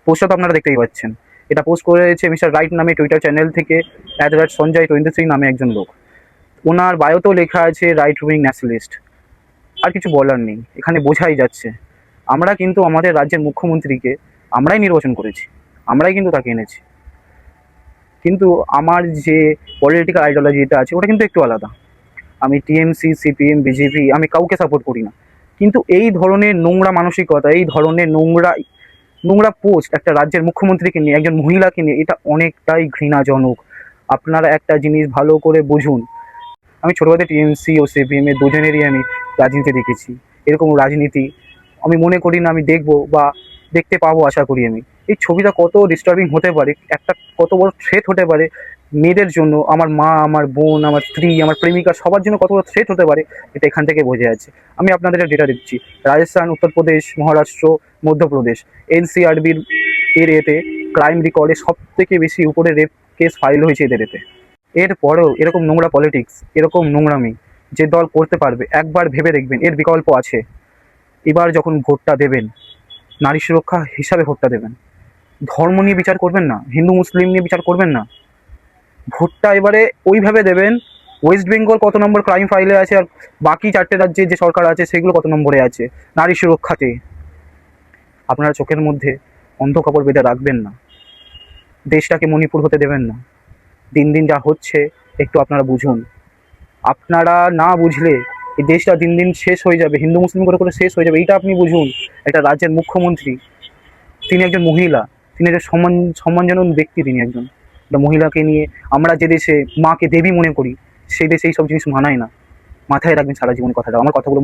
পোস্টটা তো আপনারা দেখতেই পাচ্ছেন। এটা পোস্ট করেছে মিস্টার রাইট নামে টুইটার চ্যানেল থেকে @সঞ্জয়23 নামে একজন লোক। ওনার বায়োতেও লেখা আছে রাইট উইং ন্যাশনালিস্ট। আর কিছু বলার নেই, এখানে বোঝাই যাচ্ছে আমরা কিন্তু আমাদের রাজ্যের মুখ্যমন্ত্রীকে আমরাই নির্বাচন করেছি, আমরাই কিন্তু তাকে এনেছি। কিন্তু আমার যে পলিটিক্যাল আইডিওলজিটা আছে ওটা কিন্তু একটু আলাদা। আমি টিএমসি, সিপিএম, বিজেপি আমি কাউকে সাপোর্ট করি না। কিন্তু এই ধরনের নোংরা মানসিকতা, এই ধরনের নোংরা নোংরা পোস্ট একটা রাজ্যের মুখ্যমন্ত্রীকে নিয়ে, একজন মহিলাকে নিয়ে, এটা অনেকটাই ঘৃণাজনক। আপনারা একটা জিনিস ভালো করে বুঝুন। আমি ছোটোবেলাতে টিএমসি ও সিপিএম এর দুজনেরই আমি রাজনীতি দেখেছি। এরকম রাজনীতি আমি মনে করি না আমি দেখব বা দেখতে পাবো, আশা করি আমি। এই ছবিটা কত ডিস্টার্বিং হতে পারে, একটা কত বড় থ্রেট হতে পারে মেয়েদের জন্য, আমার মা, আমার বোন, আমার স্ত্রী, আমার প্রেমিকা, সবার জন্য কত বড় থ্রেট হতে পারে, এটা এখান থেকে বোঝা যাচ্ছে। আমি আপনাদের ডেটা দিচ্ছি। রাজস্থান, উত্তরপ্রদেশ, মহারাষ্ট্র, মধ্যপ্রদেশ, এনসিআরবির এতে ক্রাইম রেকর্ডে সবথেকে বেশি উপরে রেপ কেস ফাইল হয়েছে এদের এতে। এরপরেও এরকম নোংরা পলিটিক্স, এরকম নোংরামি যে দল করতে পারবে, একবার ভেবে দেখবেন এর বিকল্প আছে। এবার যখন ভোটটা দেবেন, নারী সুরক্ষা হিসাবে ভোটটা দেবেন। ধর্ম নিয়ে বিচার করবেন না, হিন্দু মুসলিম নিয়ে বিচার করবেন না। ভোটটা এবারে ওইভাবে দেবেন ওয়েস্ট বেঙ্গল কত নম্বর ক্রাইম ফাইলে আছে আর বাকি 4টে রাজ্যে যে সরকার আছে সেগুলো কত নম্বরে আছে নারী সুরক্ষাতে। আপনারা চোখের মধ্যে অন্ধ কাপড় বেঁধে রাখবেন না, দেশটাকে মণিপুর হতে দেবেন না। দিন দিন যা হচ্ছে একটু আপনারা বুঝুন। আপনারা না বুঝলে এই দেশটা দিন দিন শেষ হয়ে যাবে, হিন্দু মুসলিম করে করে শেষ হয়ে যাবে, এইটা আপনি বুঝুন। একটা রাজ্যের মুখ্যমন্ত্রী, তিনি একজন মহিলা, তিনি একজন সম্মানজনক ব্যক্তি, তিনি একজন। একটা মহিলাকে নিয়ে আমরা যে দেশে মাকে দেবী মনে করি সেই দেশে এইসব জিনিস মানায় না। মাথায় রাখবেন সারা জীবন কথাটা। আমার কথাগুলো